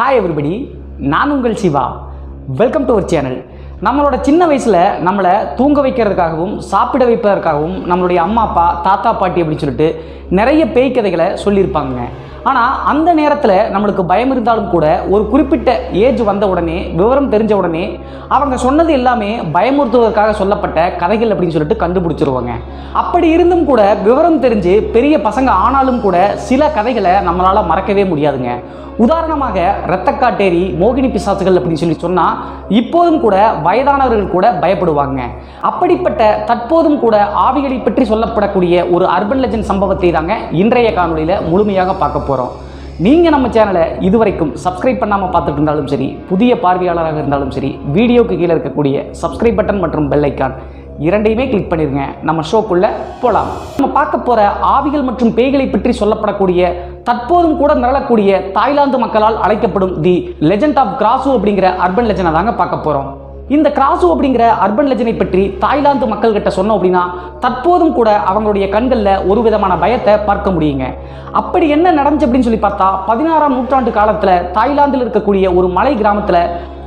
Hi everybody, நான் உங்கள் Siva. Welcome to our channel. நம்மளோட சின்ன வயசில் நம்மளை தூங்க வைக்கிறதுக்காகவும் சாப்பிட வைப்பதற்காகவும் நம்மளுடைய அம்மா அப்பா தாத்தா பாட்டி அப்படின்னு சொல்லிட்டு நிறைய பேய் கதைகளை சொல்லியிருப்பாங்க. ஆனால் அந்த நேரத்தில் நம்மளுக்கு பயம் இருந்தாலும் கூட ஒரு குறிப்பிட்ட ஏஜ் வந்த உடனே, விவரம் தெரிஞ்ச உடனே அவங்க சொன்னது எல்லாமே பயமுறுத்துவதற்காக சொல்லப்பட்ட கதைகள் அப்படின்னு சொல்லிட்டு கண்டுபிடிச்சிருவாங்க. அப்படி இருந்தும் கூட விவரம் தெரிஞ்சு பெரிய பசங்க ஆனாலும் கூட சில கதைகளை நம்மளால் மறக்கவே முடியாதுங்க. உதாரணமாக இரத்தக்காட்டேரி, மோகினி பிசாசுகள் அப்படின்னு சொல்லி சொன்னால் இப்போதும் கூட வயதானவர்கள் கூட பயப்படுவாங்க. அப்படிப்பட்ட தற்போதும் கூட ஆவிகளை பற்றி சொல்லப்படக்கூடிய ஒரு அர்பன் லெஜெண்ட் சம்பவத்தை தாங்க இன்றைய காணொலியில் முழுமையாக பார்க்க போகிறோம். நீங்கள் நம்ம சேனலை இதுவரைக்கும் சப்ஸ்கிரைப் பண்ணாமல் பார்த்துட்டு இருந்தாலும் சரி, புதிய பார்வையாளராக இருந்தாலும் சரி, வீடியோக்கு கீழே இருக்கக்கூடிய சப்ஸ்கிரைப் பட்டன் மற்றும் பெல் ஐக்கான் இரண்டையுமே கிளிக் பண்ணிருங்க. நம்ம ஷோக்குள்ள போலாம். நம்ம பார்க்க போற ஆவிகள் மற்றும் பேய்களை பற்றி சொல்லப்படக்கூடிய தற்போதும் கூட நிகழக்கூடிய தாய்லாந்து மக்களால் அழைக்கப்படும் தி லெஜெண்ட் ஆஃப் கிராசு அப்படிங்கிற அர்பன் லெஜெண்டை தாங்க பார்க்க போறோம். இந்த கிராசு அப்படிங்கிற அர்பன் லெஜெண்டை பற்றி தாய்லாந்து மக்கள் கிட்ட சொன்னோம் அப்படின்னா தற்போதும் கூட அவங்களுடைய கண்களில் ஒரு விதமான பயத்தை பார்க்க முடியுங்க. அப்படி என்ன நடந்துச்சு அப்படின்னு சொல்லி பார்த்தா 16ஆம் நூற்றாண்டு காலத்தில் தாய்லாந்தில் இருக்கக்கூடிய ஒரு மலை கிராமத்தில்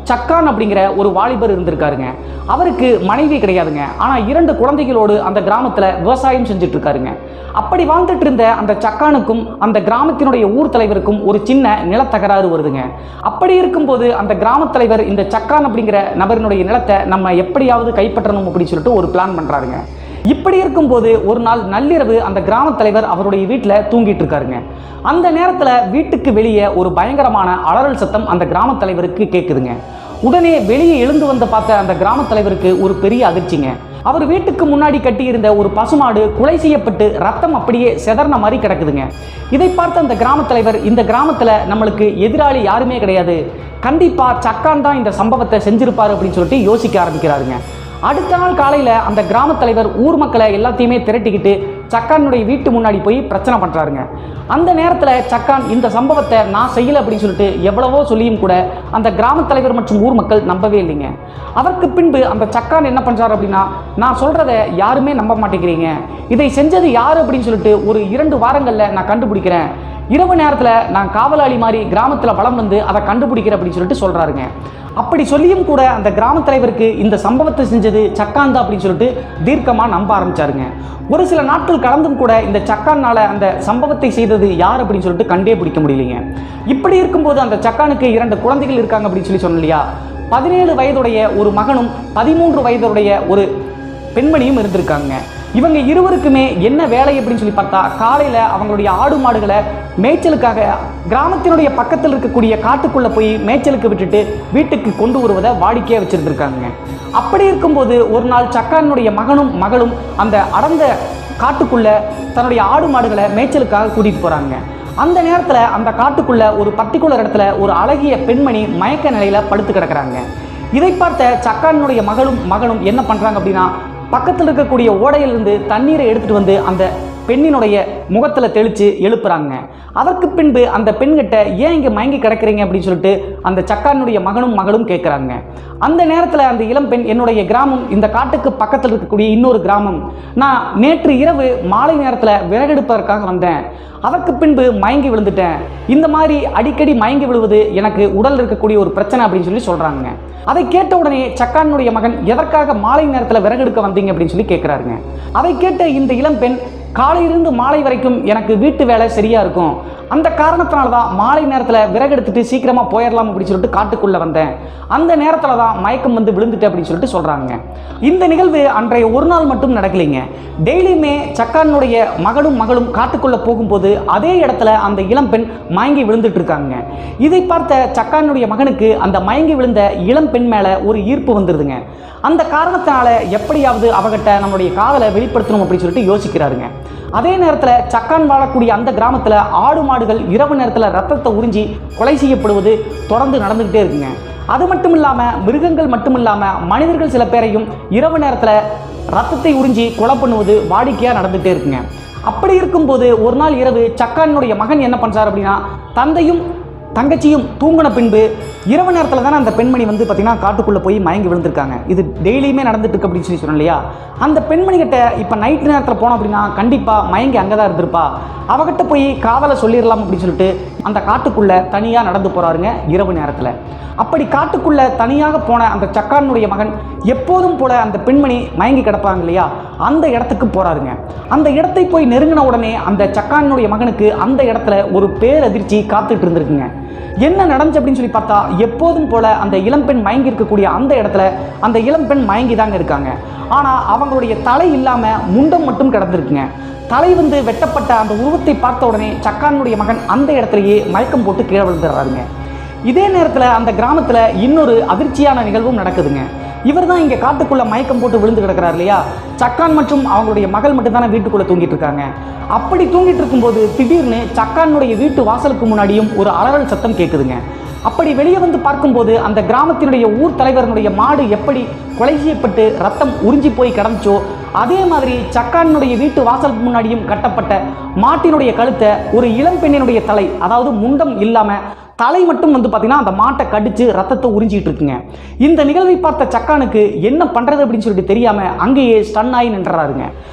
சக்கான் அப்படிங்கிற ஒரு வாலிபர் இருந்திருக்காருங்க. அவருக்கு மனைவி கிடையாதுங்க. ஆனால் 2 குழந்தைகளோடு அந்த கிராமத்தில் விவசாயம் செஞ்சுட்டு இருக்காருங்க. அப்படி வாழ்ந்துட்டு இருந்த அந்த சக்கானுக்கும் அந்த கிராமத்தினுடைய ஊர் தலைவருக்கும் ஒரு சின்ன நிலத்தகராறு வருதுங்க. அப்படி இருக்கும்போது அந்த கிராம தலைவர் இந்த சக்கான் அப்படிங்கிற நபரினுடைய நிலத்தை நம்ம எப்படியாவது கைப்பற்றணும் அப்படின்னு சொல்லிட்டு ஒரு பிளான் பண்ணுறாருங்க. இப்படி இருக்கும்போது ஒரு நாள் நள்ளிரவு அந்த கிராம தலைவர் அவருடைய வீட்டில் தூங்கிட்டு இருக்காருங்க. அந்த நேரத்தில் வீட்டுக்கு வெளியே ஒரு பயங்கரமான அலறல் சத்தம் அந்த கிராம தலைவருக்கு கேட்குதுங்க. உடனே வெளியே எழுந்து வந்து பார்த்த அந்த கிராம தலைவருக்கு ஒரு பெரிய அதிர்ச்சிங்க. அவர் வீட்டுக்கு முன்னாடி கட்டியிருந்த ஒரு பசுமாடு கொலை செய்யப்பட்டு ரத்தம் அப்படியே செதறன மாதிரி கிடக்குதுங்க. இதை பார்த்த அந்த கிராம தலைவர், இந்த கிராமத்தில் நம்மளுக்கு எதிராளி யாருமே கிடையாது, கண்டிப்பாக சக்கான் தான் இந்த சம்பவத்தை செஞ்சிருப்பார் அப்படின்னு சொல்லிட்டு யோசிக்க ஆரம்பிக்கிறாருங்க. அடுத்த நாள் காலையில் அந்த கிராம தலைவர் ஊர் மக்களை எல்லாத்தையுமே திரட்டிக்கிட்டு சக்கானுடைய வீட்டு முன்னாடி போய் பிரச்சனை பண்ணுறாருங்க. அந்த நேரத்தில் சக்கான் இந்த சம்பவத்தை நான் செய்யலை அப்படின்னு சொல்லிட்டு எவ்வளவோ சொல்லியும் கூட அந்த கிராம தலைவர் மற்றும் ஊர் மக்கள் நம்பவே இல்லைங்க. அதற்கு பின்பு அந்த சக்கான் என்ன பண்ணுறாரு அப்படின்னா, நான் சொல்கிறத யாருமே நம்ப மாட்டேங்கிறீங்க, இதை செஞ்சது யார் அப்படின்னு சொல்லிட்டு ஒரு 2 வாரங்களில் நான் கண்டுபிடிக்கிறேன், இரவு நேரத்தில் நான் காவலாளி மாதிரி கிராமத்தில் வலம் வந்து அதை கண்டுபிடிக்கிறேன் அப்படின்னு சொல்லிட்டு சொல்கிறாருங்க. அப்படி சொல்லியும் கூட அந்த கிராம தலைவருக்கு இந்த சம்பவத்தை செஞ்சது சக்கான் தான் அப்படின்னு சொல்லிட்டு தீர்க்கமாக நம்ப ஆரம்பிச்சாருங்க. ஒரு சில நாட்கள் கடந்தும் கூட இந்த சக்கானால் அந்த சம்பவத்தை செய்தது யார் அப்படின்னு சொல்லிட்டு கண்டே பிடிக்க முடியலைங்க. இப்படி இருக்கும்போது அந்த சக்கானுக்கு 2 குழந்தைகள் இருக்காங்க அப்படின்னு சொல்லி சொன்ன இல்லையா, 17 வயதுடைய ஒரு மகனும் 13 வயதுடைய ஒரு பெண்மணியும் இருந்திருக்காங்க. இவங்க இருவருக்குமே என்ன வேலை அப்படின்னு சொல்லி பார்த்தா, காலையில் அவங்களுடைய ஆடு மாடுகளை மேய்ச்சலுக்காக கிராமத்தினுடைய பக்கத்தில் இருக்கக்கூடிய காட்டுக்குள்ளே போய் மேய்ச்சலுக்கு விட்டுட்டு வீட்டுக்கு கொண்டு வருவதை வாடிக்கையாக வச்சுருந்துருக்காங்க. அப்படி இருக்கும்போது ஒரு நாள் சக்கானுடைய மகனும் மகளும் அந்த அடர்ந்த காட்டுக்குள்ளே தன்னுடைய ஆடு மாடுகளை மேய்ச்சலுக்காக கூட்டிகிட்டு போகிறாங்க. அந்த நேரத்தில் அந்த காட்டுக்குள்ளே ஒரு பர்டிகுலர் இடத்துல ஒரு அழகிய பெண்மணி மயக்க நிலையில் படுத்து கிடக்கிறாங்க. இதை பார்த்த சக்கானுடைய மகனும் என்ன பண்ணுறாங்க அப்படின்னா, பக்கத்தில் இருக்கக்கூடிய ஓடையிலிருந்து தண்ணீரை எடுத்துகிட்டு வந்து அந்த பெண்ணினுடைய முகத்தில் தெளித்து எழுப்புறாங்க. அதற்கு பின்பு அந்த பெண்கிட்ட ஏன் இங்கே மயங்கி கிடக்கிறீங்க அப்படின்னு சொல்லிட்டு அந்த சக்கானுடைய மகனும் கேட்குறாங்க. அந்த நேரத்தில் அந்த இளம் பெண், என்னுடைய கிராமம் இந்த காட்டுக்கு பக்கத்தில் இருக்கக்கூடிய இன்னொரு கிராமம், நான் நேற்று இரவு மாலை நேரத்தில் விறகெடுப்பதற்காக வந்தேன், அதற்கு பின்பு மயங்கி விழுந்துட்டேன், இந்த மாதிரி அடிக்கடி மயங்கி விழுவது எனக்கு உடல் இருக்கக்கூடிய ஒரு பிரச்சனை அப்படின்னு சொல்லி சொல்கிறாங்க. அதை கேட்ட உடனே சக்கானுடைய மகன், எதற்காக மாலை நேரத்தில் விறகெடுக்க வந்தீங்க அப்படின்னு சொல்லி கேட்குறாருங்க. அதை கேட்ட இந்த இளம் பெண், காலையிலிருந்து மாலை வரைக்கும் எனக்கு வீட்டு வேலை சரியாக இருக்கும், அந்த காரணத்தினால தான் மாலை நேரத்தில் விறகெடுத்துட்டு சீக்கிரமாக போயிடலாம் அப்படின்னு சொல்லிட்டு காட்டுக்குள்ளே வந்தேன், அந்த நேரத்தில் தான் மயக்கம் வந்து விழுந்துட்டு அப்படின்னு சொல்லிட்டு சொல்கிறாங்க. இந்த நிகழ்வு அன்றைய ஒரு நாள் மட்டும் நடக்கலைங்க. டெய்லியுமே சக்கானுடைய மகனும் காட்டுக்குள்ளே போகும்போது அதே இடத்துல அந்த இளம் பெண் மயங்கி விழுந்துட்டு இருக்காங்க. இதை பார்த்த சக்கானுடைய மகனுக்கு அந்த மயங்கி விழுந்த இளம் பெண் மேலே ஒரு ஈர்ப்பு வந்துடுதுங்க. அந்த காரணத்தினால எப்படியாவது அவகிட்ட நம்மளுடைய காதலை வெளிப்படுத்தணும் அப்படின்னு சொல்லிட்டு யோசிக்கிறாருங்க. அதே நேரத்தில் சக்கான் வாழக்கூடிய அந்த கிராமத்தில் ஆடு மாடுகள் இரவு நேரத்தில் ரத்தத்தை உறிஞ்சி கொலை செய்யப்படுவது தொடர்ந்து நடந்துக்கிட்டே இருக்குங்க. அது மட்டும் இல்லாமல் மிருகங்கள் மட்டும் இல்லாமல் மனிதர்கள் சில பேரையும் இரவு நேரத்தில் ரத்தத்தை உறிஞ்சி கொலை பண்ணுவது வாடிக்கையாக நடந்துகிட்டே இருக்குங்க. அப்படி இருக்கும்போது ஒரு நாள் இரவு சக்கானுடைய மகன் என்ன பண்ணுறார் அப்படின்னா, தந்தையும் தங்கச்சியும் தூங்கின பின்பு இரவு நேரத்தில் தானே அந்த பெண்மணி வந்து பார்த்திங்கன்னா காட்டுக்குள்ளே போய் மயங்கி விழுந்திருக்காங்க. இது டெய்லியுமே நடந்துட்டு இருக்கு அப்படின்னு சொன்னோம் இல்லையா. அந்த பெண்மணி கிட்ட இப்போ நைட்டு நேரத்தில் போனோம் அப்படின்னா கண்டிப்பாக மயங்கி அங்கே தான் இருந்திருப்பா. அவகிட்ட போய் காதலை சொல்லிடலாம் அப்படின்னு சொல்லிட்டு அந்த காட்டுக்குள்ளே தனியாக நடந்து போகிறாருங்க இரவு நேரத்தில். அப்படி காட்டுக்குள்ளே தனியாக போன அந்த சக்கானுடைய மகன் எப்போதும் போல அந்த பெண்மணி மயங்கி கிடப்பாங்க இல்லையா, அந்த இடத்துக்கு போகிறாருங்க. அந்த இடத்தை போய் நெருங்கின உடனே அந்த சக்கானுடைய மகனுக்கு அந்த இடத்துல ஒரு பேரதிர்ச்சி காத்துட்டு இருந்திருக்குங்க. என்ன நடந்துச்சு அப்படின்னு சொல்லி பார்த்தா, எப்போதும் போல அந்த இளம்பெண் மயங்கி இருக்கக்கூடிய அந்த இடத்துல அந்த இளம்பெண் மயங்கி தாங்க இருக்காங்க. ஆனால் அவங்களுடைய தலை இல்லாமல் முண்டம் மட்டும் கிடந்திருக்குங்க. தலை வந்து வெட்டப்பட்ட அந்த உருவத்தை பார்த்த உடனே சக்கானுடைய மகன் அந்த இடத்துலையே மயக்கம் போட்டு கீழே விழுந்துடுறாருங்க. இதே நேரத்தில் அந்த கிராமத்தில் இன்னொரு அதிர்ச்சியான நிகழ்வும் நடக்குதுங்க. இவர் தான் இங்கே காட்டுக்குள்ளே மயக்கம் போட்டு விழுந்து கிடக்கிறார் இல்லையா. சக்கான் மற்றும் அவங்களுடைய மகள் மட்டும்தானே வீட்டுக்குள்ளே தூங்கிட்டு இருக்காங்க. அப்படி தூங்கிட்டு இருக்கும்போது திடீர்னு சக்கானுடைய வீட்டு வாசலுக்கு முன்னாடியும் ஒரு அலறல் சத்தம் கேட்குதுங்க. அப்படி வெளியே வந்து பார்க்கும்போது அந்த கிராமத்தினுடைய ஊர் தலைவர்களுடைய மாடு எப்படி கொலை செய்யப்பட்டு ரத்தம் உறிஞ்சி போய் கிடந்துச்சோ அதே மாதிரி சக்கானுடைய வீட்டு வாசலுக்கு முன்னாடியும் கட்டப்பட்ட மாட்டினுடைய கழுத்தை ஒரு இளம்பெண்ணினுடைய தலை, அதாவது முண்டம் இல்லாமல் தலை மட்டும் வந்து பார்த்தீங்கன்னா அந்த மாட்டை கடிச்சு ரத்தத்தை உறிஞ்சிட்டு இருக்குங்க. இந்த நிகழ்வை பார்த்த சக்கானுக்கு என்ன பண்ணுறது அப்படின்னு சொல்லிட்டு தெரியாமல் அங்கேயே ஸ்டன் ஆகி நின்றாருங்க.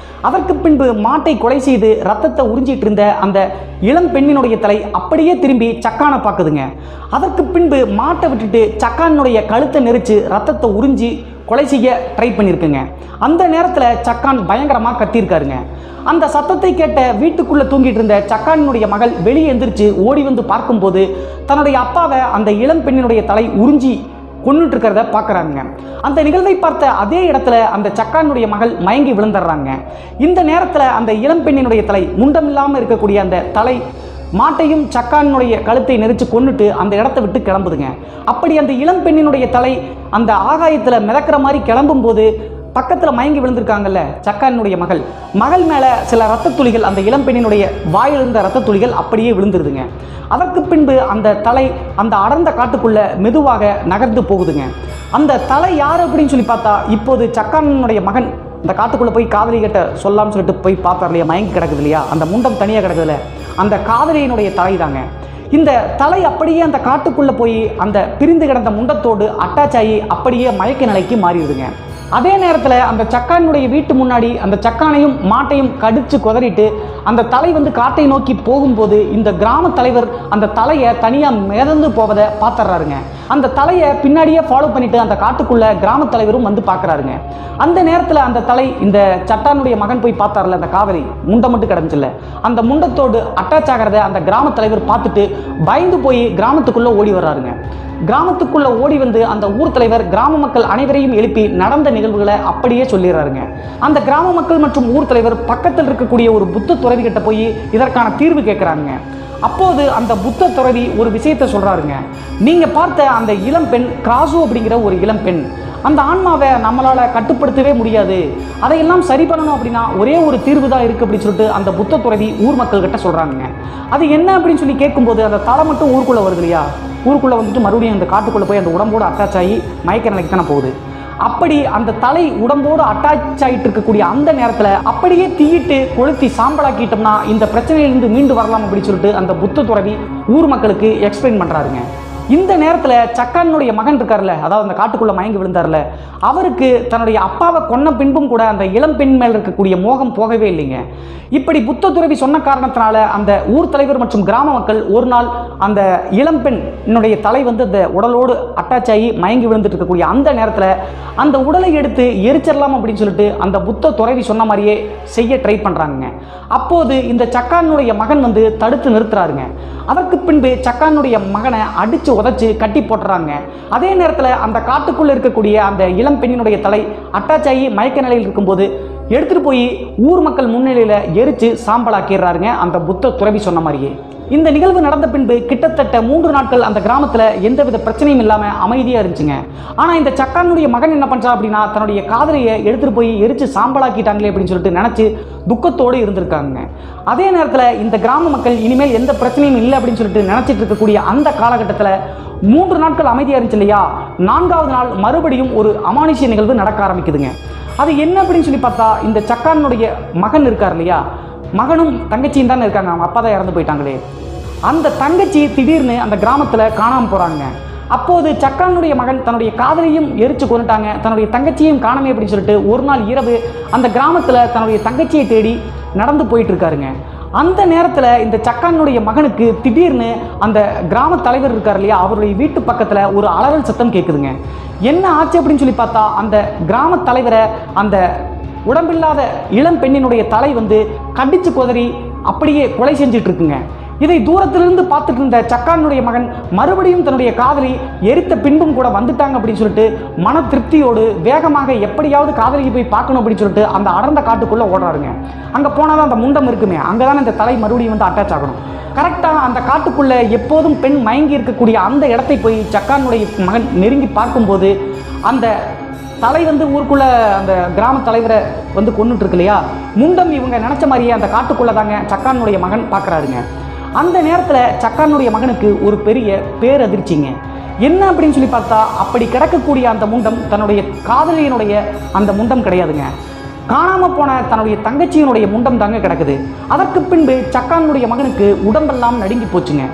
அதற்கு பின்பு மாட்டை கொலை செய்து ரத்தத்தை உறிஞ்சிட்டு இருந்த அந்த இளம் பெண்ணினுடைய தலை அப்படியே திரும்பி சக்கானை பார்க்குதுங்க. அதற்கு பின்பு மாட்டை விட்டுட்டு சக்கானுடைய கழுத்தை நெரிச்சு ரத்தத்தை உறிஞ்சி கொலை செய்ய ட்ரை பண்ணியிருக்குங்க. அந்த நேரத்தில் சக்கான் பயங்கரமாக கத்தியிருக்காருங்க. அந்த சத்தத்தை கேட்ட வீட்டுக்குள்ளே தூங்கிட்டு இருந்த சக்கானினுடைய மகள் வெளியே எந்திரிச்சு ஓடி வந்து பார்க்கும்போது தன்னுடைய அப்பாவை அந்த இளம் பெண்ணினுடைய தலை உறிஞ்சி கொண்டுட்டு இருக்கிறத பார்க்குறாங்க. அந்த நிகழ்வை பார்த்த அதே இடத்துல அந்த சக்கானுடைய மகள் மயங்கி விழுந்துடுறாங்க. இந்த நேரத்தில் அந்த இளம் பெண்ணினுடைய தலை, முண்டம் இல்லாமல் இருக்கக்கூடிய அந்த தலை மாட்டையும் சக்கானுடைய கழுத்தை நெரிச்சு கொண்டுட்டு அந்த இடத்த விட்டு கிளம்புதுங்க. அப்படி அந்த இளம் பெண்ணினுடைய தலை அந்த ஆகாயத்தில் மிதக்கிற மாதிரி கிளம்பும்போது பக்கத்தில் மயங்கி விழுந்திருக்காங்கல்ல சக்கானுடைய மகள் மேலே சில ரத்த துளிகள், அந்த இளம்பெண்ணினுடைய வாயிலிருந்த ரத்த துளிகள் அப்படியே விழுந்துருதுங்க. அதற்கு பின்பு அந்த தலை அந்த அடர்ந்த காட்டுக்குள்ளே மெதுவாக நகர்ந்து போகுதுங்க. அந்த தலை யார் அப்படின்னு சொல்லி பார்த்தா, இப்போது சக்கானுடைய மகன் இந்த காட்டுக்குள்ளே போய் காதலி கிட்ட சொல்லாம்னு சொல்லிட்டு போய் பார்த்தார் இல்லையா, மயங்கி கிடக்குது இல்லையா, அந்த முண்டம் தனியாக கிடக்குதுல, அந்த காதலியினுடைய தலை தாங்க. இந்த தலை அப்படியே அந்த காட்டுக்குள்ளே போய் அந்த பிரிந்து கிடந்த முண்டத்தோடு அட்டாச் ஆகி அப்படியே மயக்க நிலைக்கு மாறிடுதுங்க. அதே நேரத்தில் அந்த சக்கானுடைய வீட்டு முன்னாடி அந்த சக்கானையும் மாட்டையும் கடிச்சு குதறிட்டு அந்த தலை வந்து காட்டை நோக்கி போகும்போது இந்த கிராம தலைவர் அந்த தலையை தனியாக மிதந்து போவதை பார்த்துறாருங்க. அந்த தலையை பின்னாடியே ஃபாலோ பண்ணிட்டு அந்த காட்டுக்குள்ள கிராம தலைவரும் வந்து பார்க்குறாருங்க. அந்த நேரத்தில் அந்த தலை இந்த சட்டானுடைய மகன் போய் பார்த்தார்ல, அந்த காதலி முண்டம் மட்டும் கிடந்துச்சுல்ல, அந்த முண்டத்தோடு அட்டாச் ஆகிறத அந்த கிராம தலைவர் பார்த்துட்டு பயந்து போய் கிராமத்துக்குள்ளே ஓடி வர்றாருங்க. கிராமத்துக்குள்ளே ஓடி வந்து அந்த ஊர் தலைவர் கிராம மக்கள் அனைவரையும் எழுப்பி நடந்த நிகழ்வுகளை அப்படியே சொல்லிடுறாருங்க. அந்த கிராம மக்கள் மற்றும் ஊர் தலைவர் பக்கத்தில் இருக்கக்கூடிய ஒரு புத்த துறவி கிட்ட போய் இதற்கான தீர்வு கேட்குறாங்க. அப்போது அந்த புத்த துறவி ஒரு விஷயத்தை சொல்கிறாருங்க. நீங்கள் பார்த்த அந்த இளம்பெண் கிராசு அப்படிங்கிற ஒரு இளம்பெண், அந்த ஆன்மாவை நம்மளால் கட்டுப்படுத்தவே முடியாது. அதையெல்லாம் சரி பண்ணணும் அப்படின்னா ஒரே ஒரு தீர்வு தான் இருக்குது அப்படின்னு சொல்லிட்டு அந்த புத்த துறவி ஊர் மக்கள்கிட்ட சொல்கிறாங்க. அது என்ன அப்படின்னு சொல்லி கேட்கும்போது அந்த தலை மட்டும் ஊருக்குள்ளே வருது இல்லையா, ஊருக்குள்ளே வந்துட்டு மறுபடியும் அந்த காட்டுக்குள்ளே போய் அந்த உடம்போடு அட்டாச் ஆகி மயக்க நிலைக்கு தானே போகுது. அப்படி அந்த தலை உடம்போடு அட்டாச் ஆகிட்டு இருக்கக்கூடிய அந்த நேரத்தில் அப்படியே தீயிட்டு கொளுத்தி சாம்பலாக்கிட்டோம்னா இந்த பிரச்சனையிலிருந்து மீண்டு வரலாம் அப்படின்னு சொல்லிட்டு அந்த புத்த துறவி ஊர் மக்களுக்கு எக்ஸ்பிளைன் பண்ணுறாருங்க. இந்த நேரத்தில் சக்கானுடைய மகன் இருக்கார்ல, அதாவது அந்த காட்டுக்குள்ளே மயங்கி விழுந்தார்ல, அவருக்கு தன்னுடைய அப்பாவை கொன்ன பின்பும் கூட அந்த இளம் பெண் மேல் இருக்கக்கூடிய மோகம் போகவே இல்லைங்க. இப்படி புத்த துறவி சொன்ன காரணத்தினால அந்த ஊர் தலைவர் மற்றும் கிராம மக்கள் ஒரு நாள் அந்த இளம்பெண்ணுடைய தலை வந்து அந்த உடலோடு அட்டாச் ஆகி மயங்கி விழுந்துட்டு இருக்கக்கூடிய அந்த நேரத்தில் அந்த உடலை எடுத்து எரிச்சிடலாம் அப்படின்னு சொல்லிட்டு அந்த புத்த துறவி சொன்ன மாதிரியே செய்ய ட்ரை பண்ணுறாங்க. அப்போது இந்த சக்கானுடைய மகன் வந்து தடுத்து நிறுத்துறாருங்க. அதற்கு பின்பு சக்கானுடைய மகனை அடித்து உதச்சி கட்டி போட்டுறாங்க. அதே நேரத்தில் அந்த காட்டுக்குள்ளே இருக்கக்கூடிய அந்த இளம் பெண்ணினுடைய தலை அட்டாச் ஆகி மயக்க நிலையில் இருக்கும்போது எடுத்துகிட்டு போய் ஊர் மக்கள் முன்னிலையில் எரித்து சாம்பலாக்கிடுறாருங்க அந்த புத்த துறவி சொன்ன மாதிரியே. இந்த நிகழ்வு நடந்த பின்பு கிட்டத்தட்ட 3 நாட்கள் அந்த கிராமத்தில் எந்தவித பிரச்சனையும் இல்லாமல் அமைதியாக இருந்துச்சுங்க. ஆனால் இந்த சக்கானுடைய மகன் என்ன பண்ணுறா அப்படின்னா, தன்னுடைய காதலியை எடுத்துகிட்டு போய் எரித்து சாம்பலாக்கிட்டாங்களே அப்படின்னு சொல்லிட்டு நினச்சி துக்கத்தோடு இருந்திருக்காங்க. அதே நேரத்தில் இந்த கிராம மக்கள் இனிமேல் எந்த பிரச்சனையும் இல்லை அப்படின்னு சொல்லிட்டு நினச்சிட்டு இருக்கக்கூடிய அந்த காலகட்டத்தில் 3 நாட்கள் அமைதியாக இருந்துச்சு இல்லையா, 4வது நாள் மறுபடியும் ஒரு அமானுஷ்ய நிகழ்வு நடக்க ஆரம்பிக்குதுங்க. அது என்ன அப்படின்னு சொல்லி பார்த்தா, இந்த சக்கானுடைய மகன் இருக்கார் இல்லையா, மகனும் தங்கச்சியும் தானே இருக்காங்க, அவங்க அப்பா தான் இறந்து போயிட்டாங்களே, அந்த தங்கச்சி திடீர்னு அந்த கிராமத்தில் காணாமல் போகிறாங்க. அப்போது சக்கானுடைய மகன் தன்னுடைய காதலையும் எரிச்சு கொண்டுட்டாங்க, தன்னுடைய தங்கச்சியையும் காணமே அப்படின்னு சொல்லிட்டு ஒரு நாள் இரவு அந்த கிராமத்தில் தன்னுடைய தங்கச்சியை தேடி நடந்து போயிட்டு இருக்காருங்க. அந்த நேரத்தில் இந்த சக்கானுடைய மகனுக்கு திடீர்னு அந்த கிராம தலைவர் இருக்கார் இல்லையா, அவருடைய வீட்டு பக்கத்தில் ஒரு அலறல் சத்தம் கேட்குதுங்க. என்ன ஆச்சு அப்படின்னு சொல்லி பார்த்தா அந்த கிராம தலைவரை அந்த உடம்பில்லாத இளம் பெண்ணினுடைய தலை வந்து கடிச்சு கொதறி அப்படியே கொலை செஞ்சுட்டு இருக்குங்க. இதை தூரத்திலிருந்து பார்த்துட்டு இருந்த சக்கானுடைய மகன் மறுபடியும் தன்னுடைய காதலி எரித்த பின்பும் கூட வந்துட்டாங்க அப்படின்னு சொல்லிட்டு மன திருப்தியோடு வேகமாக எப்படியாவது காதலியை போய் பார்க்கணும் அப்படின்னு சொல்லிட்டு அந்த அடர்ந்த காட்டுக்குள்ளே ஓடுறாருங்க. அங்கே போனால் தான் அந்த முண்டம் இருக்குமே, அங்கே தானே இந்த தலை மறுபடியும் வந்து அட்டாச் ஆகணும். கரெக்டாக அந்த காட்டுக்குள்ளே எப்போதும் பெண் மயங்கி இருக்கக்கூடிய அந்த இடத்தை போய் சக்கானுடைய மகன் நெருங்கி பார்க்கும்போது அந்த தலை வந்து ஊருக்குள்ளே அந்த கிராம தலைவரை வந்து கொண்டுட்டு இருக்கு இல்லையா, முண்டம் இவங்க நினச்ச மாதிரியே அந்த காட்டுக்குள்ளே தாங்க சக்கானுடைய மகன் பார்க்குறாருங்க. அந்த நேரத்தில் சக்கானுடைய மகனுக்கு ஒரு பெரிய பேரதிர்ச்சிங்க. என்ன அப்படின்னு சொல்லி பார்த்தா அப்படி கிடக்கக்கூடிய அந்த முண்டம் தன்னுடைய காதலியினுடைய அந்த முண்டம் கிடையாதுங்க, காணாமல் போன தன்னுடைய தங்கச்சியினுடைய முண்டம் தாங்க கிடக்குது. அதற்கு பின்பு சக்கானுடைய மகனுக்கு உடம்பெல்லாம் நடுங்கி போச்சுங்க.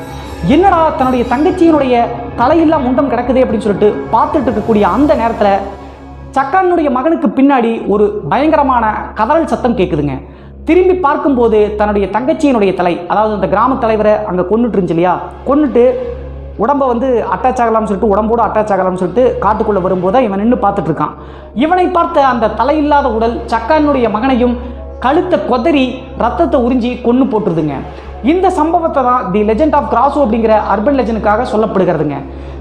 என்னடா தன்னுடைய தங்கச்சியினுடைய தலையில்லா முண்டம் கிடக்குது அப்படின்னு சொல்லிட்டு பார்த்துட்டு இருக்கக்கூடிய அந்த நேரத்தில் சக்கானுடைய மகனுக்கு பின்னாடி ஒரு பயங்கரமான கதறல் சத்தம் கேட்குதுங்க. திரும்பி பார்க்கும்போது தன்னுடைய தங்கச்சியினுடைய தலை, அதாவது அந்த கிராம தலைவரை அங்கே கொண்டுட்டு இருந்துச்சு இல்லையா, கொண்டுட்டு உடம்பை வந்து அட்டாச் ஆகலாம்னு சொல்லிட்டு உடம்போடு அட்டாச் ஆகலாம்னு சொல்லிட்டு காட்டுக்குள்ளே வரும்போது இவன் நின்று பார்த்துட்டு இருக்கான். இவனை பார்த்த அந்த தலையில்லாத உடல் சக்கானுடைய மகனையும் கழுத்தை கொதறி ரத்தத்தை உறிஞ்சி கொன்று போட்டுருதுங்க. இந்த சம்பவத்தை தான் தி லெஜெண்ட் ஆஃப் கிராஸோ அப்படிங்கிற அர்பன் லெஜெண்டுக்காக சொல்லப்படுகிறதுங்க.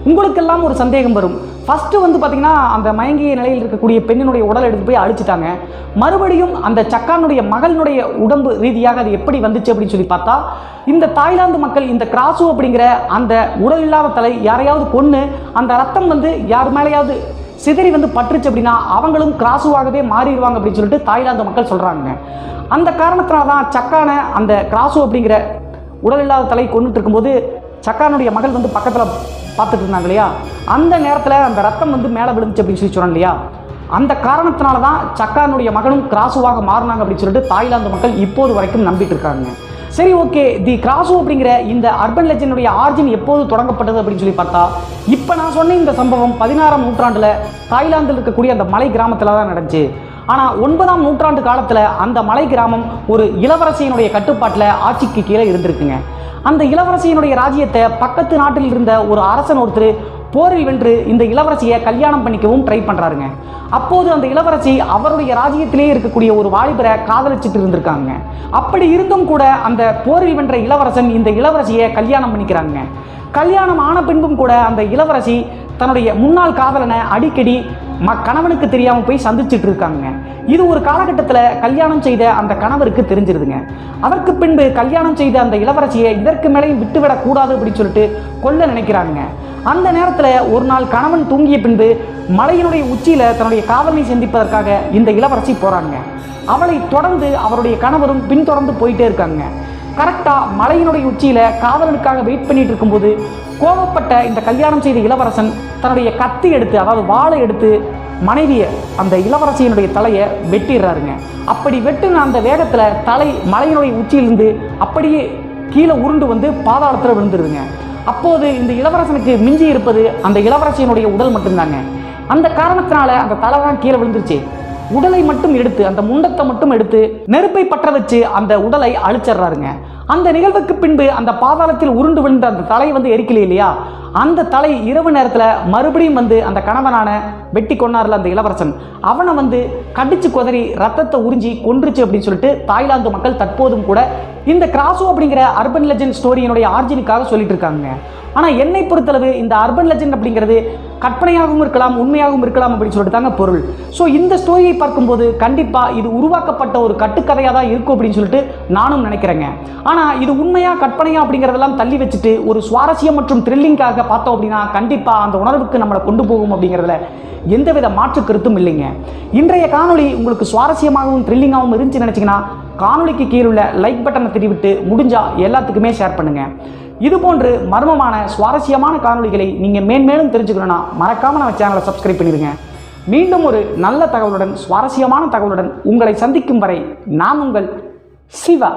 உங்களுக்கெல்லாம் ஒரு சந்தேகம் வரும், ஃபஸ்ட்டு வந்து பார்த்திங்கன்னா அந்த மயங்கிய நிலையில் இருக்கக்கூடிய பெண்ணினுடைய உடலை எடுத்து போய் அழிச்சிட்டாங்க, மறுபடியும் அந்த சக்கானுடைய மகளினுடைய உடம்பு ரீதியாக அது எப்படி வந்துச்சு அப்படின்னு சொல்லி பார்த்தா இந்த தாய்லாந்து மக்கள் இந்த கிராஸோ அப்படிங்கிற அந்த உடல் இல்லாத தலை யாரையாவது கொன்று அந்த ரத்தம் வந்து யார் மேலேயாவது சிதறி வந்து பற்றுச்சு அப்படின்னா அவங்களும் கிராஸுவாகவே மாறிடுவாங்க அப்படின்னு சொல்லிட்டு தாய்லாந்து மக்கள் சொல்கிறாங்க. அந்த காரணத்தினால தான் சக்கான அந்த கிராஸோ அப்படிங்கிற உடல் இல்லாத தலை கொண்டுட்டு இருக்கும்போது சக்கானுடைய மகள் வந்து பக்கத்தில் பார்த்துட்டு இருந்தாங்க இல்லையா, அந்த நேரத்தில் அந்த ரத்தம் வந்து மேலே விழுந்துச்சு அப்படின்னு சொல்லி சொன்னாங்க இல்லையா, அந்த காரணத்தினால தான் சக்கானுடைய மகனும் கிராஸுவாக மாறினாங்க அப்படின்னு சொல்லிட்டு தாய்லாந்து மக்கள் இப்போது வரைக்கும் நம்பிட்டு இருக்காங்க. சரி, ஓகே, தி கிராஸோ அப்படிங்கிற இந்த அர்பன் லெஜெண்டுடைய ஆரிஜின் எப்போது தொடங்கப்பட்டது அப்படின்னு சொல்லி பார்த்தா இப்போ நான் சொன்ன இந்த சம்பவம் 16ஆம் நூற்றாண்டில் தாய்லாந்தில் இருக்கக்கூடிய அந்த மலை கிராமத்தில் தான் நடந்துச்சு. ஆனால் 9ஆம் நூற்றாண்டு காலத்தில் அந்த மலை கிராமம் ஒரு இளவரசியினுடைய கட்டுப்பாட்டில் ஆட்சிக்கு கீழே இருந்திருக்குங்க. அந்த இளவரசியினுடைய ராஜ்யத்தை பக்கத்து நாட்டில் இருந்த ஒரு அரசன் ஒருத்தர் போரில் வென்று இந்த இளவரசியை கல்யாணம் பண்ணிக்கவும் ட்ரை பண்ணுறாருங்க. அப்போது அந்த இளவரசி அவருடைய ராஜ்யத்திலே இருக்கக்கூடிய ஒரு வாலிபரை காதலிச்சுட்டு இருந்திருக்காங்க. அப்படி இருந்தும் கூட அந்த போரில் வென்ற இளவரசன் இந்த இளவரசியை கல்யாணம் பண்ணிக்கிறாங்க. கல்யாணம் ஆன பின்பும் கூட அந்த இளவரசி தன்னுடைய முன்னாள் காதலனை அடிக்கடி கணவனுக்கு தெரியாமல் போய் சந்திச்சுட்டு இருக்காங்க. இது ஒரு காலகட்டத்தில் கல்யாணம் செய்த அந்த கணவருக்கு தெரிஞ்சிருதுங்க. அதற்கு பின்பு கல்யாணம் செய்த அந்த இளவரசியை இதற்கு மேலேயும் விட்டுவிடக்கூடாது அப்படின்னு சொல்லிட்டு கொல்ல நினைக்கிறாங்க. அந்த நேரத்தில் ஒரு நாள் கணவன் தூங்கிய பின்பு மலையினுடைய உச்சியில் தன்னுடைய காதலனை சந்திப்பதற்காக இந்த இளவரசி போகிறாங்க. அவளை தொடர்ந்து அவருடைய கணவரும் பின்தொடர்ந்து போயிட்டே இருக்காங்க. கரெக்டாக மலையினுடைய உச்சியில் காதலனுக்காக வெயிட் பண்ணிட்டு இருக்கும்போது கோபப்பட்ட இந்த கல்யாணம் செய்த இளவரசன் தன்னுடைய கத்தி எடுத்து, அதாவது வாளை எடுத்து மனைவியை, அந்த இளவரசியினுடைய தலையை வெட்டிடுறாருங்க. அப்படி வெட்டுன அந்த வேகத்தில் தலை மலையினுடைய உச்சியிலிருந்து அப்படியே கீழே உருண்டு வந்து பாதாளத்தில் விழுந்துருதுங்க. அப்போது இந்த இளவரசனுக்கு மிஞ்சி இருப்பது அந்த இளவரசியினுடைய உடல் மட்டும்தாங்க. அந்த காரணத்தினால அந்த தலை தான் கீழே விழுந்துருச்சு. உடலை மட்டும் எடுத்து, அந்த முண்டத்தை மட்டும் எடுத்து நெருப்பை பற்ற வச்சு அந்த உடலை அழிச்சிடுறாருங்க. அந்த நிகழ்வுக்கு பின்பு அந்த பாதாளத்தில் உருண்டு விழுந்த அந்த தலை வந்து எரிக்கல இல்லையா, அந்த தலை இரவு நேரத்தில் மறுபடியும் வந்து அந்த கணவனான வெட்டி கொண்டார்ல அந்த இளவரசன், அவனை வந்து கடிச்சு கொதறி ரத்தத்தை உறிஞ்சி கொன்றுச்சு அப்படின்னு சொல்லிட்டு தாய்லாந்து மக்கள் தற்போதும் கூட இந்த கிராஸோ அப்படிங்கிற அர்பன் லெஜெண்ட் ஸ்டோரியினுடைய ஆர்ஜினுக்காக சொல்லிட்டு இருக்காங்க. ஆனால் என்னை பொறுத்தளவு இந்த அர்பன் லெஜெண்ட் அப்படிங்கிறது கற்பனையாகவும் இருக்கலாம், உண்மையாகவும் இருக்கலாம் அப்படின்னு சொல்லிட்டு தாங்க பொருள். ஸோ இந்த ஸ்டோரியை பார்க்கும்போது கண்டிப்பாக இது உருவாக்கப்பட்ட ஒரு கட்டுக்கதையாக தான் இருக்கும் அப்படின்னு சொல்லிட்டு நானும் நினைக்கிறேங்க. ஆனால் இது உண்மையாக கற்பனையா அப்படிங்கிறதெல்லாம் தள்ளி வச்சுட்டு ஒரு சுவாரஸ்யம் மற்றும் த்ரில்லிங்காக பார்த்தோம் அப்படின்னா கண்டிப்பாக அந்த உணர்வுக்கு நம்மளை கொண்டு போகும் அப்படிங்கிறதுல எந்தவித மாற்று கருத்தும் இல்லைங்க. இன்றைய காணொளி உங்களுக்கு சுவாரஸ்யமாகவும் த்ரில்லிங்காகவும் இருந்துச்சு நினச்சிங்கன்னா காணொளிக்கு கீழுள்ள லைக் பட்டனை திருவிட்டு முடிஞ்சால் எல்லாத்துக்குமே ஷேர் பண்ணுங்கள். இதுபோன்று மர்மமான சுவாரஸ்யமான காணொளிகளை நீங்கள் மேன்மேலும் தெரிஞ்சுக்கணும்னா மறக்காமல் நம்ம சேனலை சப்ஸ்கிரைப் பண்ணிடுங்க. மீண்டும் ஒரு நல்ல தகவலுடன், சுவாரஸ்யமான தகவலுடன் உங்களை சந்திக்கும் வரை நான் உங்கள் சிவா.